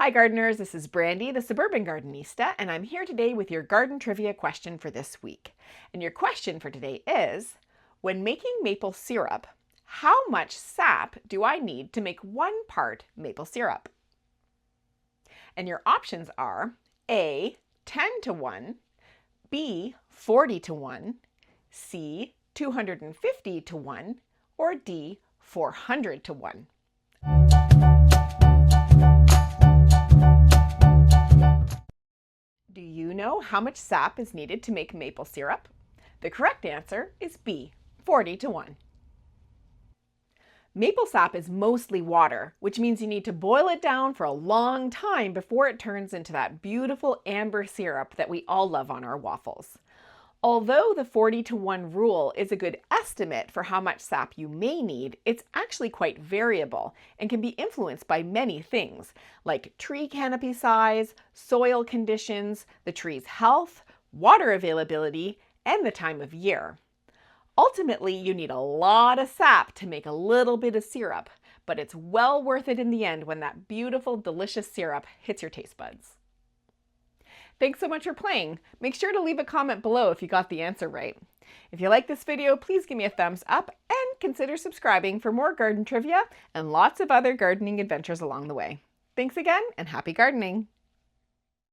Hi gardeners, this is Brandy, the Suburban Gardenista, and I'm here today with your garden trivia question for this week. And your question for today is, when making maple syrup, how much sap do I need to make 1 part maple syrup? And your options are A, 10 to 1, B, 40 to 1, C, 250 to 1, or D, 400 to 1. Do you know how much sap is needed to make maple syrup? The correct answer is B, 40 to 1. Maple sap is mostly water, which means you need to boil it down for a long time before it turns into that beautiful amber syrup that we all love on our waffles. Although the 40 to 1 rule is a good estimate for how much sap you may need, it's actually quite variable and can be influenced by many things, like tree canopy size, soil conditions, the tree's health, water availability, and the time of year. Ultimately, you need a lot of sap to make a little bit of syrup, but it's well worth it in the end when that beautiful, delicious syrup hits your taste buds. Thanks so much for playing. Make sure to leave a comment below if you got the answer right. If you like this video, please give me a thumbs up and consider subscribing for more garden trivia and lots of other gardening adventures along the way. Thanks again and happy gardening!